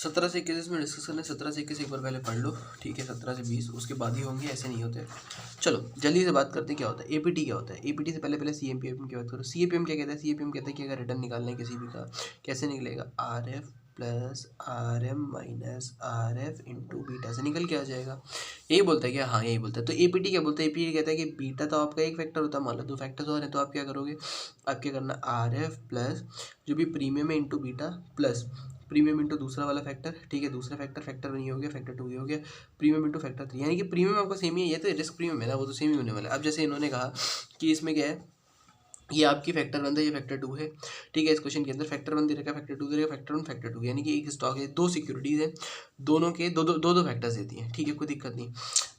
17 से 21 में डिस्कस करना है। 17 से 21 एक बार पहले पढ़ लो, ठीक है। 17 से 20 उसके बाद ही होंगे, ऐसे नहीं होते। चलो जल्दी से बात करते हैं क्या होता है एपीटी। क्या होता है एपीटी से पहले सीएपीएम की बात करो। सीएपीएम क्या कहता है? सीएपीएम कहता है कि अगर रिटर्न निकालना है किसी भी का, कैसे निकलेगा? R F plus R M minus R F into beta से निकल के आ जाएगा। यही बोलता है क्या? हाँ यही बोलता है। तो एपीटी क्या बोलता है? एपीटी कहता है कि बीटा तो आपका एक फैक्टर होता है, मान लो 2 फैक्टर्स और हैं, तो आप क्या करोगे? आप क्या करना, आर एफ प्लस जो भी प्रीमियम है into beta plus premium into दूसरा वाला फैक्टर, ठीक है। दूसरा फैक्टर फैक्टर 1 हो गया, फैक्टर 2 हो गया, प्रीमियम इंटू फैक्टर 3, यानी कि प्रीमियम आपका सेम ही है। ये तो रिस्क प्रीमियम है ना, वो तो सेम ही होने वाला है। अब जैसे इन्होंने कहा कि इसमें क्या है, ये आपकी फैक्टर 1 है, ये फैक्टर 2 है, ठीक है। इस क्वेश्चन के अंदर फैक्टर 1 दे रखा है, फैक्टर 2 दे रखा है, फैक्टर 1 फैक्टर 2, यानी कि एक स्टॉक है, 2 सिक्योरिटीज़ है, दोनों के दो फैक्टर्स देती हैं, ठीक है, कोई दिक्कत नहीं।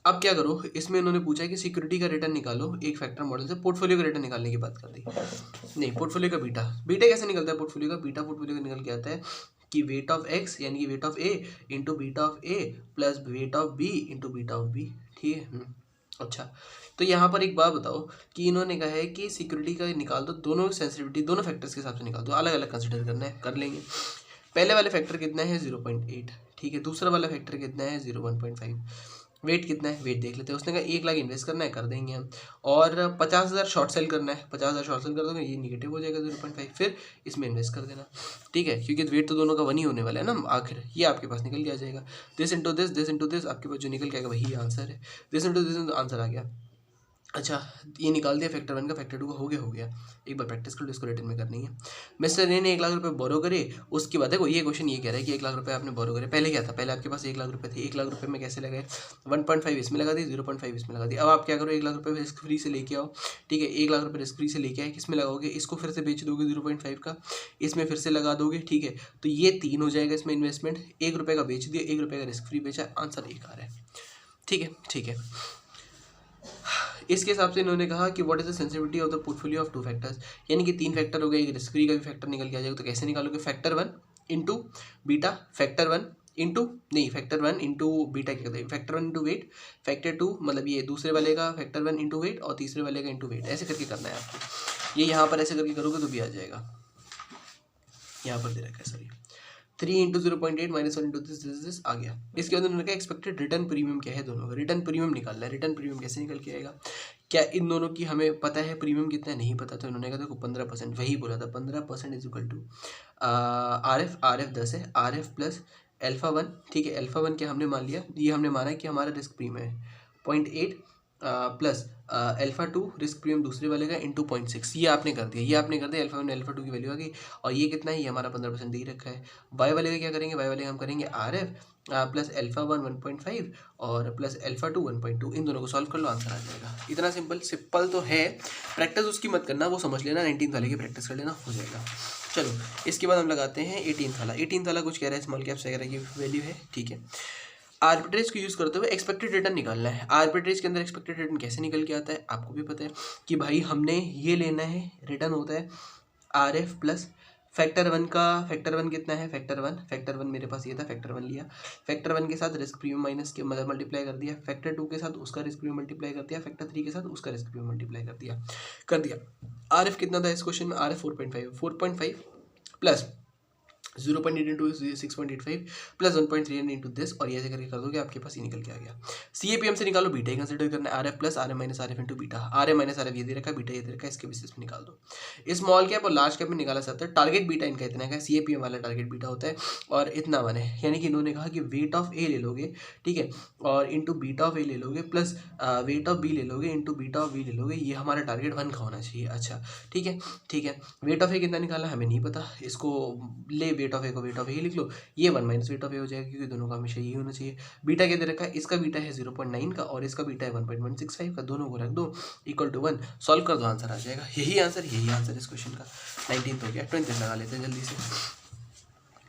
अब क्या करो, इसमें इन्होंने पूछा है कि सिक्योरिटी का रिटर्न निकालो एक फैक्टर मॉडल से। पोर्टफोलियो का रिटर्न निकालने की बात कर दी, नहीं पोर्टफोलियो का बीटा। बीटा कैसे निकलता है पोर्टफोलियो का? बीटा पोर्टफोलियो का निकल के आता है कि वेट ऑफ एक्स यानी कि weight of A into beta of A plus weight of B into beta of B, ठीक है। अच्छा, तो यहाँ पर एक बात बताओ कि इन्होंने कहा है कि सिक्योरिटी का निकाल दो, दोनों सेंसिटिविटी दोनों फैक्टर्स के हिसाब से निकाल दो, अलग अलग कंसिडर करना है, कर लेंगे। पहले वाले फैक्टर कितना है? 0.8, ठीक है। दूसरा वाला फैक्टर कितना है? 0.15। वेट कितना है? वेट देख लेते हैं। उसने कहा 1 लाख इन्वेस्ट करना है, कर देंगे हम। और 50,000 शॉर्ट सेल करना है, 50,000 शॉर्ट सेल कर दोगे, ये निगेटिव हो जाएगा 0.5, फिर इसमें इन्वेस्ट कर देना, ठीक है, क्योंकि वेट तो दोनों का 1 ही होने वाला है ना आखिर। ये आपके पास निकल के आ जाएगा, दिस इंटू दिस आपके पास जो निकल के आएगा वही आंसर है। दिस इंटू दिस आंसर आ गया। अच्छा, ये निकाल दिया फैक्टर 1 का, फैक्टर 2 का हो गया। एक बार प्रैक्टिस कर लो, इसको रिटर्न में करनी है। मिस्टर ए ने 1 लाख रुपए बोरो करे, उसके बाद देखो ये क्वेश्चन ये कह रहा है कि 1 लाख रुपए आपने बोरो करे। पहले क्या था? पहले आपके पास 1 लाख रुपए थे, 1 लाख रुपए में कैसे लगाए? 1.5 इसमें लगा दी, 0.5 इसमें लगा दी। अब आप क्या करो, 1 लाख रुपए रिस्क फ्री से लेके आओ, ठीक है। 1 लाख रुपए रिस्क फ्री से लेके आए, किस में लगाओगे? इसको फिर से बेच दोगे 0.5 का, इसमें फिर से लगा दोगे, ठीक है। तो ये 3 हो जाएगा इसमें इन्वेस्टमेंट। 1 रुपये का बेच दिया, 1 रुपये का रिस्क फ्री बेचा, आंसर 1 आ रहा है, ठीक है, ठीक है। इसके हिसाब से इन्होंने कहा कि what is the sensitivity of the portfolio of 2 factors, यानी कि 3 फैक्टर हो गए, एक रिस्क फ्री का भी फैक्टर निकल के आ जाएगा। तो कैसे निकालोगे? Factor 1 into beta, factor 1 into नहीं फैक्टर 1 इंटू बीटा क्या कहते हैं, फैक्टर 1 इंटू वेट, फैक्टर 2 मतलब ये दूसरे वाले का फैक्टर 1 इंटू वेट और तीसरे वाले का इंटू वेट, ऐसे करके करना है आपको। ये यहाँ पर ऐसे करके करोगे तो भी आ जाएगा। यहाँ पर दे रखा है sorry, 3 into 0.8 minus 1 into this आ गया। इसके बाद उन्होंने कहा एक्सपेक्टेड रिटर्न प्रीमियम क्या है दोनों का। रिटर्न प्रीमियम निकालना है। रिटर्न प्रीमियम कैसे निकल के आएगा? क्या इन दोनों की हमें पता है प्रीमियम कितना है? नहीं पता। तो इन्होंने कहा देखो 15%, वही बोला था 15% is equal to R F 10 है, आर एफ प्लस एल्फा 1, ठीक है। एल्फा 1 क्या हमने मान लिया, ये हमने माना है कि हमारा रिस्क प्रीमियम है 0.8 प्लस एल्फा 2 रिस्क प्रीमियम दूसरे वाले का इंटू 0.6, ये आपने कर दिया, ये आपने कर दिया। एल्फा 1 एल्फा 2 की वैल्यू आ गई, और ये कितना है? ये हमारा 15% दे ही रखा है। वाई वाले का क्या करेंगे? वाई वाले का हम करेंगे आर एफ प्लस एल्फा 1 1.5 और प्लस एल्फा 2 1.2, इन दोनों को सॉल्व कर लो, आंसर आ जाएगा। इतना सिंपल तो है। प्रैक्टिस उसकी मत करना, वो समझ लेना, 19th वाले की प्रैक्टिस कर लेना, हो जाएगा। चलो इसके बाद हम लगाते हैं 18th वाला। 18th वाला कुछ कह रहा है स्मॉल कैप्स वगैरह की वैल्यू है, ठीक है। आर्बिट्रेज को यूज़ करते हुए एक्सपेक्टेड रिटर्न निकालना है। आर्बिट्रेज के अंदर एक्सपेक्टेड रिटर्न कैसे निकल के आता है आपको भी पता है कि भाई हमने ये लेना है, रिटर्न होता है आर एफ प्लस फैक्टर 1 का, फैक्टर 1 कितना है? फैक्टर वन मेरे पास ये था, फैक्टर 1 लिया, फैक्टर 1 के साथ रिस्क प्रीमियम माइनस के मतलब मल्टीप्लाई कर दिया, फैक्टर 2 के साथ उसका रिस्क प्रीमियम मल्टीप्लाई कर दिया, फैक्टर 3 के साथ उसका रिस्क प्रीमियम मल्टीप्लाई कर दिया। आर एफ कितना था इस क्वेश्चन में? R F 4.5 plus 0.8 into 6.85 plus 1.3 into this, और ये ऐसे करके कर दोगे, आपके पास ये निकल के आ गया। सीएपीएम से निकालो, बीटा ही कंसिडर करना है। R F plus R M minus R F into beta, R M minus R F ये दे रखा है, बीटा ये दे रखा है, इसके बेसिस पे निकाल दो। स्मॉल कैप और लार्ज कैप में निकाला सकता है। टारगेट बीटा इनका इतना है, सीएपीएम वाला टारगेट बीटा होता है और इतना वन है, यानी कि इन्होंने कहा कि वेट ऑफ ए ले लोगे, ठीक है, और इंटू बीटा ऑफ ए ले लोगे प्लस वेट ऑफ बी ले लोगे इंटू बीटा ऑफ बी ले लोगे, ये हमारा टारगेट 1 का होना चाहिए। अच्छा ठीक है, ठीक है। वेट ऑफ ए कितना निकाला हमें नहीं पता, इसको ले वेट ऑफ ए को वेट ऑफ ए लिख लो, ये 1 माइनस वेट ऑफ ए हो जाएगा, क्योंकि दोनों का हमेशा यही होना चाहिए। बीटा क्या दे रखा है? इसका बीटा है 0.9 का और इसका बीटा है 1.165 का, दोनों को रख दो इक्वल टू 1, सॉल्व कर दो, आंसर आ जाएगा। यही आंसर इस क्वेश्चन का। 19th हो गया, 20th लगा लेते हैं जल्दी से।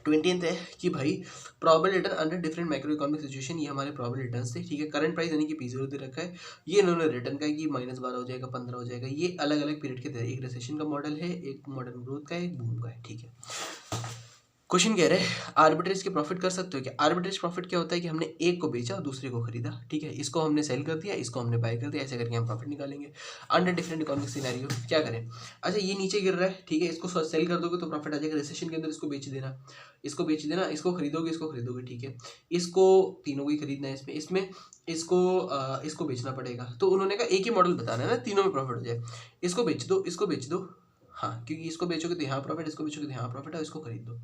20th है कि भाई probable return under different micro economic situation, ये हमारे प्रॉबल रिटर्न्स थे, ठीक है। करंट प्राइस यानी कि P0 दे रखा है, ये इन्होंने रिटर्न का है कि -12 हो जाएगा, 15 हो जाएगा, ये अलग अलग पीरियड के थे। एक रिसेशन का मॉडल है, एक मॉडर्न ग्रोथ का है, एक बूम का है, ठीक है। क्वेश्चन कह रहे हैं आर्बिट्रेज के प्रॉफिट कर सकते हो क्या? आर्बिट्रेज प्रॉफिट क्या होता है कि हमने एक को बेचा और दूसरे को खरीदा, ठीक है, इसको हमने सेल कर दिया, इसको हमने बाय कर दिया, ऐसे करके हम प्रॉफिट निकालेंगे अंडर डिफरेंट इकोनॉमिक सिनेरियो। क्या करें? अच्छा ये नीचे गिर रहा है, ठीक है, इसको सेल कर दोगे तो प्रॉफिट आ जाएगा। रिसेशन के अंदर इसको बेच देना, इसको बेच देना, इसको खरीदोगे, इसको खरीदोगे, ठीक है, इसको तीनों को ही खरीदना है, इसमें इसमें इसको बेचना पड़ेगा। तो उन्होंने कहा एक ही मॉडल बताना है ना, तीनों में प्रॉफिट हो जाए। इसको बेच दो, इसको बेच दो, हाँ, क्योंकि इसको बेचोगे तो यहाँ प्रॉफिट, इसको बेचोगे तो यहाँ प्रॉफिट है, इसको खरीद दो।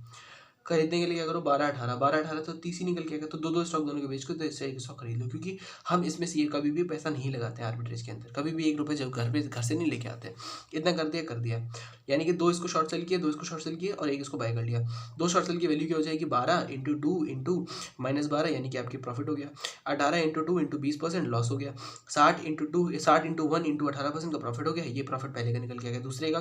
खरीदने के लिए क्या करो, 12-18 तो 30 ही निकल के आएगा, तो दो स्टॉक दोनों के बेच के तो इससे एक स्टॉक खरीद लो, क्योंकि हम इसमें से कभी भी पैसा नहीं लगाते हैं आर्बिट्रेज के अंदर, कभी भी 1 रुपये जब घर से नहीं लेके आते। इतना कर दिया, यानी कि 2 इसको शॉर्ट सेल किए, 2 इसको शॉर्ट सेल किए और 1 इसको बाय कर लिया। 2 शॉर्ट सेल की वैल्यू क्या हो जाएगी, 12 इंटू 2 इंटू -12, यानी कि आपकी प्रॉफिट हो गया। 18 इंटू 2 इंटू 20% लॉस हो गया। 60 इंटू 1 इंटू 18% का प्रॉफिट हो गया। ये प्रॉफिट पहले का निकल के आ गया। दूसरे का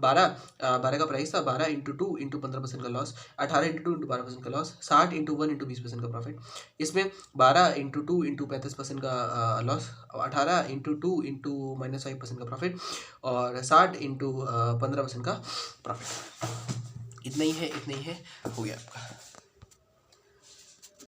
12 का प्राइस था, 12 इंटू 2 इंटू 15% का लॉस, 18 इंटू 2 इंटू 12% का लॉस, 60 इंटू 1 इंटू 20% का प्रॉफिट। इसमें 12 इंटू 2 इंटू 35% का लॉस, 18 इंटू 2 इंटू -5% का प्रॉफिट और 60 इंटू 15% का प्रॉफिट। इतना ही है, हो गया आपका।